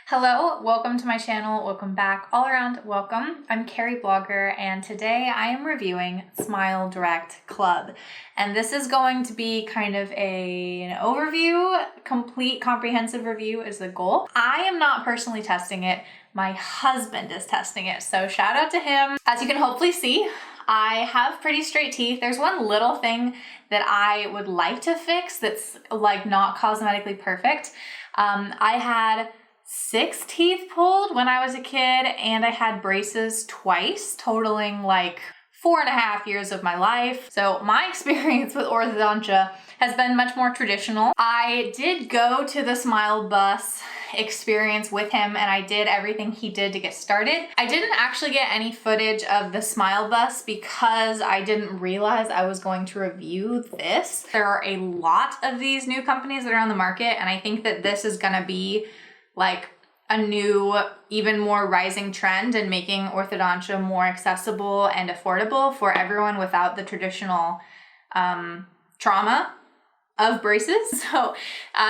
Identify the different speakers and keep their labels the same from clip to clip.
Speaker 1: Hello, welcome to my channel, welcome back, all around welcome. I'm Carrie Blogger and today I am reviewing Smile Direct Club. And this is going to be kind of an overview, complete comprehensive review is the goal. I am not personally testing it, my husband is testing it, so shout out to him. As you can hopefully see, I have pretty straight teeth. There's one little thing that I would like to fix that's like not cosmetically perfect. I had 6 teeth pulled when I was a kid and I had braces twice, totaling like 4.5 years of my life. So my experience with orthodontia has been much more traditional. I did go to the Smile Bus experience with him and I did everything he did to get started. I didn't actually get any footage of the Smile Bus because I didn't realize I was going to review this. There are a lot of these new companies that are on the market and I think that this is gonna be like a new, even more rising trend in making orthodontia more accessible and affordable for everyone without the traditional trauma of braces. So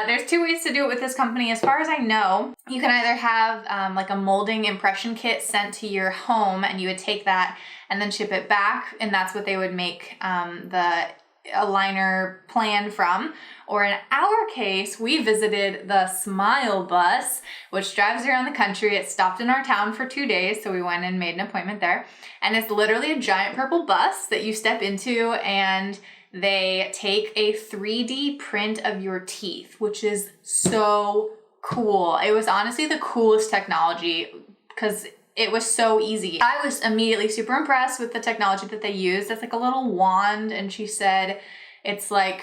Speaker 1: there's 2 ways to do it with this company. As far as I know, you can either have like a molding impression kit sent to your home and you would take that and then ship it back, and that's what they would make the aligner plan from. Or in our case, we visited the Smile Bus, which drives around the country. It stopped in our town for 2 days, so we went and made an appointment there. And it's literally a giant purple bus that you step into and they take a 3D print of your teeth, which is so cool. It was honestly the coolest technology because it was so easy. I was immediately super impressed with the technology that they used. It's like a little wand and she said it's like,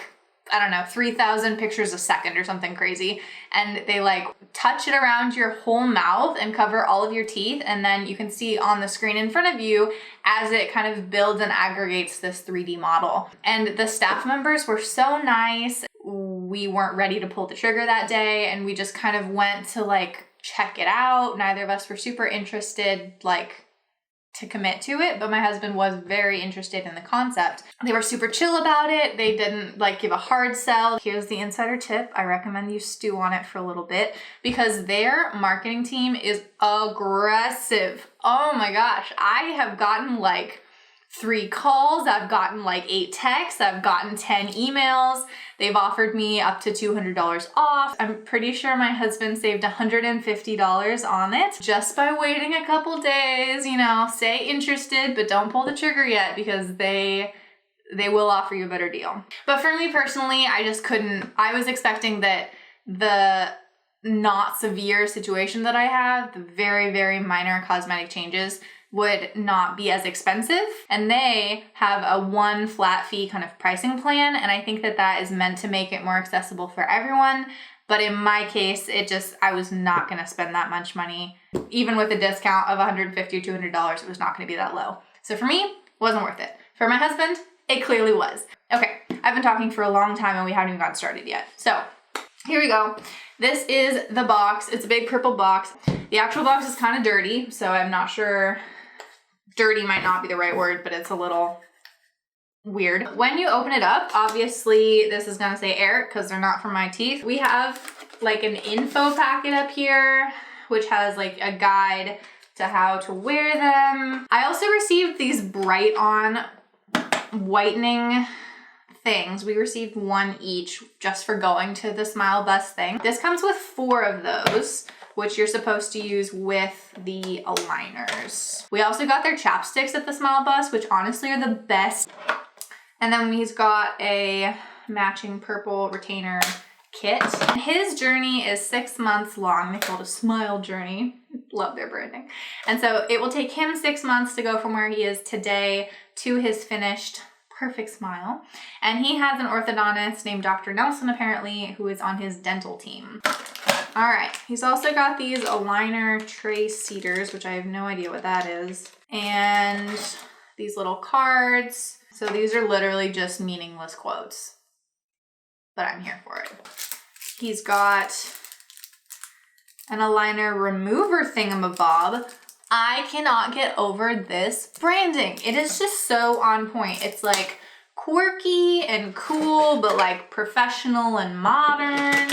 Speaker 1: I don't know, 3,000 pictures a second or something crazy. And they like touch it around your whole mouth and cover all of your teeth. And then you can see on the screen in front of you as it kind of builds and aggregates this 3D model. And the staff members were so nice. We weren't ready to pull the trigger that day and we just kind of went to like check it out. Neither of us were super interested like to commit to it, but my husband was very interested in the concept. They were super chill about it. They didn't like give a hard sell. Here's the insider tip. I recommend you stew on it for a little bit because their marketing team is aggressive. Oh my gosh. I have gotten like 3 calls, I've gotten like 8 texts, I've gotten 10 emails. They've offered me up to $200 off. I'm pretty sure my husband saved $150 on it just by waiting a couple days. You know, stay interested, but don't pull the trigger yet because they will offer you a better deal. But for me personally, I just couldn't. I was expecting that the not severe situation that I have, the very, very minor cosmetic changes, would not be as expensive, and they have a one flat fee kind of pricing plan, and I think that that is meant to make it more accessible for everyone. But in my case, I was not gonna spend that much money. Even with a discount of $150 or $200, it was not gonna be that low. So for me, it wasn't worth it. For my husband, it clearly was. Okay, I've been talking for a long time and we haven't even gotten started yet. So here we go. This is the box. It's a big purple box. The actual box is kind of dirty, so I'm not sure. Dirty might not be the right word, but it's a little weird. When you open it up, obviously this is gonna say Eric because they're not for my teeth. We have like an info packet up here, which has like a guide to how to wear them. I also received these Bright On whitening things. We received 1 each just for going to the Smile Bus thing. This comes with 4 of those, which you're supposed to use with the aligners. We also got their chapsticks at the Smile Bus, which honestly are the best. And then he's got a matching purple retainer kit. His journey is 6 months long. They call it a smile journey. Love their branding. And so it will take him 6 months to go from where he is today to his finished perfect smile. And he has an orthodontist named Dr. Nelson, apparently, who is on his dental team. All right, he's also got these aligner tray seaters, which I have no idea what that is. And these little cards. So these are literally just meaningless quotes, but I'm here for it. He's got an aligner remover thingamabob. I cannot get over this branding. It is just so on point. It's like quirky and cool, but like professional and modern.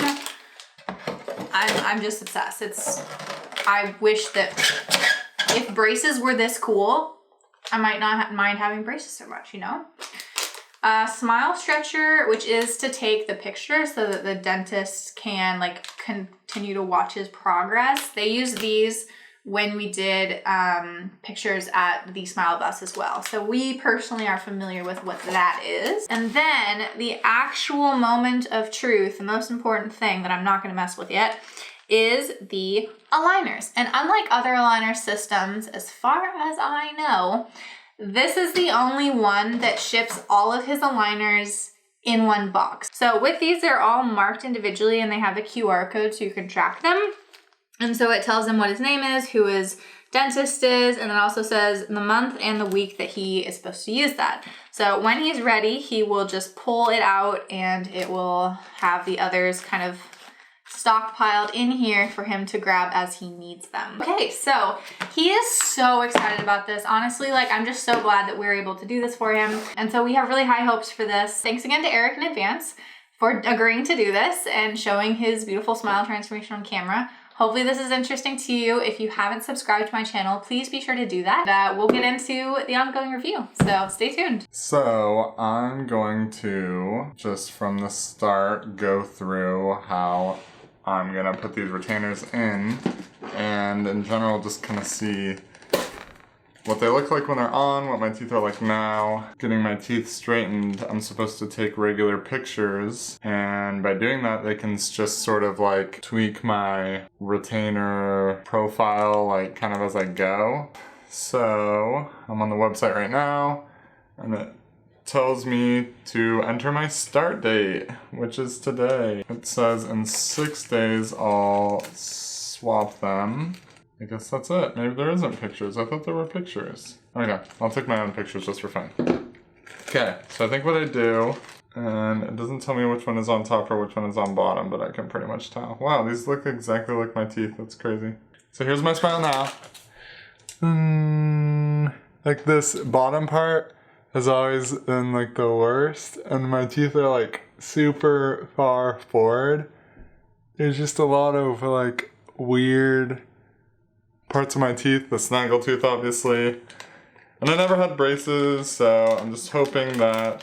Speaker 1: I'm just obsessed. I wish that if braces were this cool, I might not mind having braces so much, you know? Smile stretcher, which is to take the picture so that the dentist can like continue to watch his progress. They use these when we did pictures at the Smile Bus as well. So we personally are familiar with what that is. And then the actual moment of truth, the most important thing that I'm not gonna mess with yet, is the aligners. And unlike other aligner systems, as far as I know, this is the only one that ships all of his aligners in one box. So with these, they're all marked individually and they have the QR code so you can track them. And so it tells him what his name is, who his dentist is, and it also says the month and the week that he is supposed to use that. So when he's ready, he will just pull it out and it will have the others kind of stockpiled in here for him to grab as he needs them. Okay, so he is so excited about this. Honestly, like I'm just so glad that we were able to do this for him. And so we have really high hopes for this. Thanks again to Eric in advance for agreeing to do this and showing his beautiful smile transformation on camera. Hopefully this is interesting to you. If you haven't subscribed to my channel, please be sure to do that. We'll get into the ongoing review, so stay tuned.
Speaker 2: So I'm going to, just from the start, go through how I'm gonna put these retainers in, and in general just kind of see what they look like when they're on, what my teeth are like now. Getting my teeth straightened, I'm supposed to take regular pictures, and by doing that they can just sort of like tweak my retainer profile like kind of as I go. So I'm on the website right now and it tells me to enter my start date, which is today. It says in 6 days I'll swap them. I guess that's it. Maybe there isn't pictures. I thought there were pictures. Okay, I'll take my own pictures just for fun. Okay, so I think what I do, and it doesn't tell me which one is on top or which one is on bottom, but I can pretty much tell. Wow, these look exactly like my teeth. That's crazy. So here's my smile now. Like this bottom part has always been like the worst, and my teeth are like super far forward. There's just a lot of like weird parts of my teeth, the snaggle tooth obviously. And I never had braces, so I'm just hoping that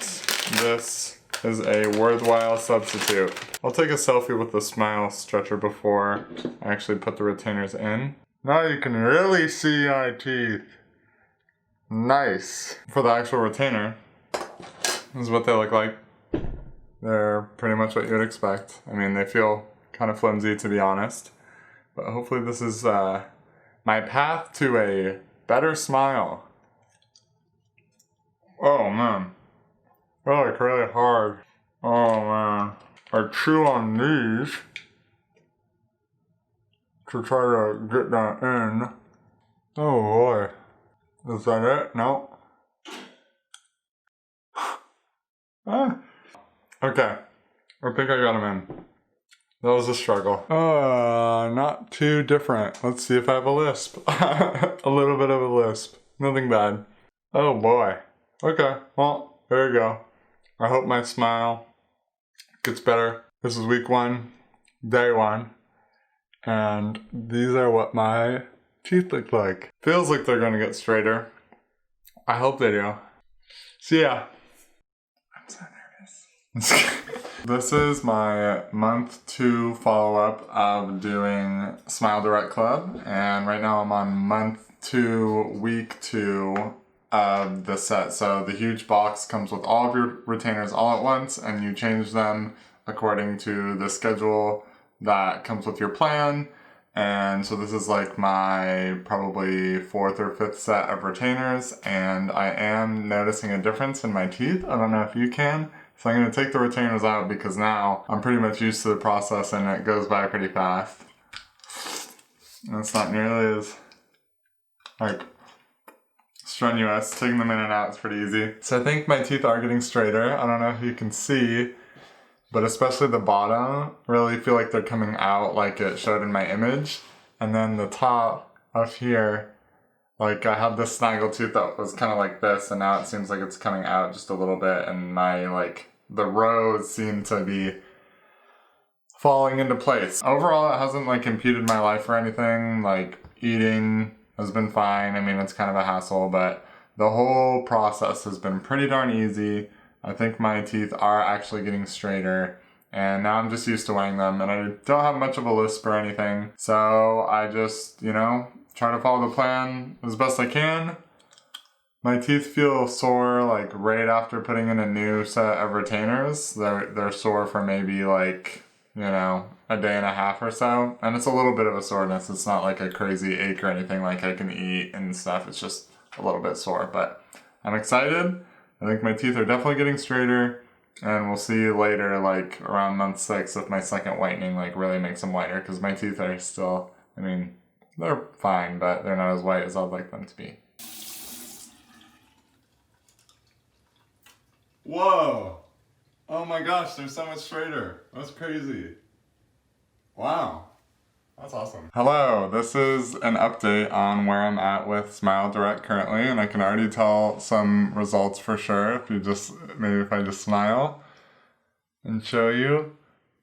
Speaker 2: this is a worthwhile substitute. I'll take a selfie with the smile stretcher before I actually put the retainers in. Now you can really see my teeth. Nice. For the actual retainer, this is what they look like. They're pretty much what you would expect. I mean, they feel kind of flimsy to be honest, but hopefully this is my path to a better smile. Oh man, they're like really hard. Oh man, I chew on these to try to get that in. Oh boy, is that it? No. Okay, I think I got them in. That was a struggle. Not too different. Let's see if I have a lisp. A little bit of a lisp. Nothing bad. Oh boy. Okay, well, there you go. I hope my smile gets better. This is week 1, day 1. And these are what my teeth look like. Feels like they're gonna get straighter. I hope they do. So yeah. I'm so nervous. This is my month 2 follow-up of doing Smile Direct Club, and right now I'm on month 2, week 2 of the set. So the huge box comes with all of your retainers all at once, and you change them according to the schedule that comes with your plan. And so this is like my probably 4th or 5th set of retainers, and I am noticing a difference in my teeth. I don't know if you can. So I'm going to take the retainers out because now I'm pretty much used to the process and it goes by pretty fast. And it's not nearly as like strenuous. Taking them in and out is pretty easy. So I think my teeth are getting straighter. I don't know if you can see, but especially the bottom really feel like they're coming out like it showed in my image. And then the top up here, like I had this snaggle tooth that was kind of like this, and now it seems like it's coming out just a little bit, and my the rows seem to be falling into place. Overall, it hasn't like impeded my life or anything. Like eating has been fine. I mean, it's kind of a hassle, but the whole process has been pretty darn easy. I think my teeth are actually getting straighter, and now I'm just used to wearing them, and I don't have much of a lisp or anything. So I just, you know, try to follow the plan as best I can. My teeth feel sore like right after putting in a new set of retainers. They're sore for maybe like, you know, a day and a half or so. And it's a little bit of a soreness. It's not like a crazy ache or anything like I can eat and stuff. It's just a little bit sore, but I'm excited. I think my teeth are definitely getting straighter, and we'll see later, like around month 6, if my second whitening like really makes them whiter, because my teeth are still, I mean, they're fine, but they're not as white as I'd like them to be. Whoa! Oh my gosh, they're so much straighter. That's crazy. Wow. That's awesome. Hello, this is an update on where I'm at with Smile Direct currently, and I can already tell some results for sure if I just smile and show you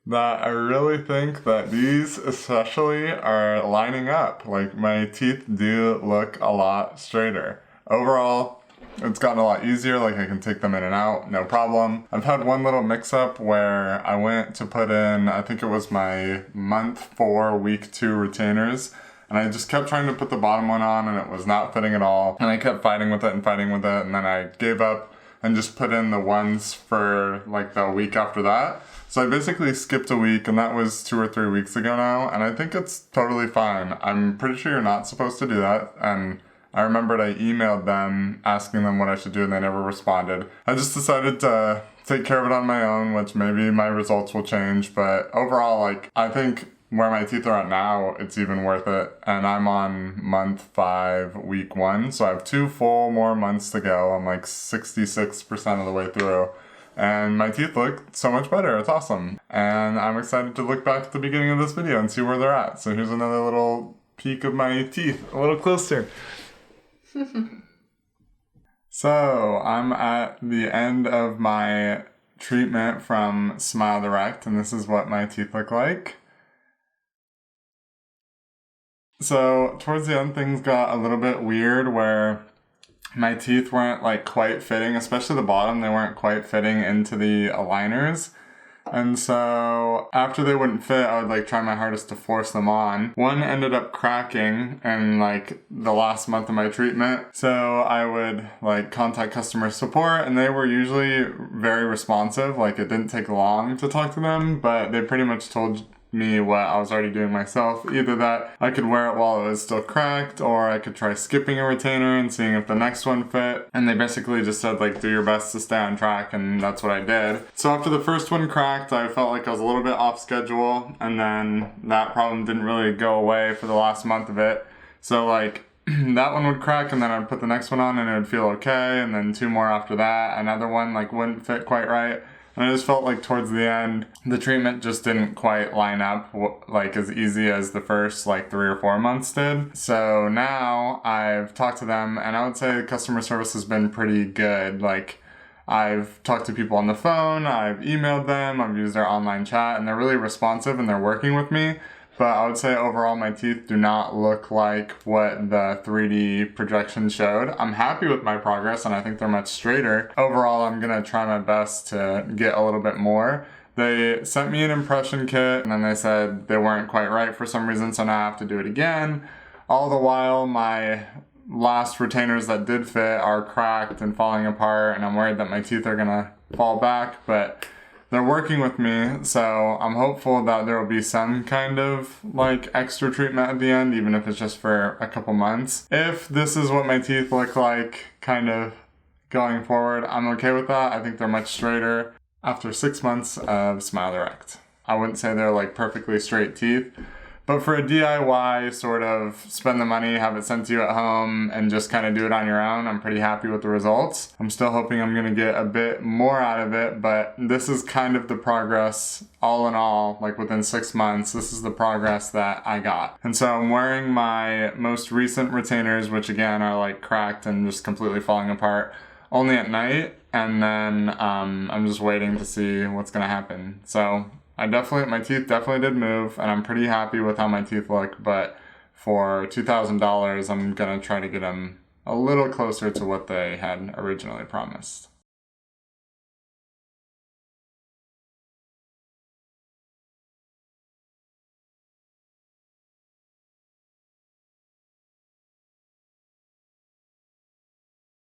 Speaker 2: that I really think that these especially are lining up. Like my teeth do look a lot straighter. Overall, it's gotten a lot easier, like I can take them in and out, no problem. I've had one little mix-up where I went to put in, I think it was my month 4, week 2 retainers, and I just kept trying to put the bottom one on and it was not fitting at all. And I kept fighting with it, and then I gave up and just put in the ones for like the week after that. So I basically skipped a week, and that was 2 or 3 weeks ago now, and I think it's totally fine. I'm pretty sure you're not supposed to do that, and I remembered I emailed them asking them what I should do, and they never responded. I just decided to take care of it on my own, which maybe my results will change, but overall, like, I think where my teeth are at now, it's even worth it. And I'm on month 5, week 1, so I have 2 full more months to go. I'm like 66% of the way through. And my teeth look so much better. It's awesome. And I'm excited to look back at the beginning of this video and see where they're at. So here's another little peek of my teeth, a little closer. So I'm at the end of my treatment from Smile Direct, and this is what my teeth look like. So towards the end, things got a little bit weird where my teeth weren't like quite fitting, especially the bottom. They weren't quite fitting into the aligners. And so after they wouldn't fit, I would like try my hardest to force them on. One ended up cracking in like the last month of my treatment. So I would like contact customer support, and they were usually very responsive. Like it didn't take long to talk to them, but they pretty much told me what I was already doing myself. Either that I could wear it while it was still cracked, or I could try skipping a retainer and seeing if the next one fit. And they basically just said like, do your best to stay on track, and that's what I did. So after the first one cracked, I felt like I was a little bit off schedule, and then that problem didn't really go away for the last month of it. So like that one would crack, and then I'd put the next one on and it would feel okay, and then 2 more after that. Another one like wouldn't fit quite right. And I just felt like towards the end, the treatment just didn't quite line up like as easy as the first like 3 or 4 months did. So now I've talked to them, and I would say customer service has been pretty good. Like I've talked to people on the phone, I've emailed them, I've used their online chat, and they're really responsive and they're working with me. But I would say overall my teeth do not look like what the 3D projection showed. I'm happy with my progress, and I think they're much straighter. Overall, I'm gonna try my best to get a little bit more. They sent me an impression kit, and then they said they weren't quite right for some reason, so now I have to do it again. All the while, my last retainers that did fit are cracked and falling apart, and I'm worried that my teeth are gonna fall back, but they're working with me, so I'm hopeful that there will be some kind of like extra treatment at the end, even if it's just for a couple months. If this is what my teeth look like kind of going forward, I'm okay with that. I think they're much straighter after 6 months of Smile Direct. I wouldn't say they're like perfectly straight teeth, but for a DIY sort of spend the money, have it sent to you at home, and just kind of do it on your own, I'm pretty happy with the results. I'm still hoping I'm gonna get a bit more out of it, but this is kind of the progress all in all, like within 6 months, this is the progress that I got. And so I'm wearing my most recent retainers, which again are like cracked and just completely falling apart, only at night, and then I'm just waiting to see what's gonna happen. So My teeth definitely did move, and I'm pretty happy with how my teeth look, but for $2,000, I'm gonna try to get them a little closer to what they had originally promised.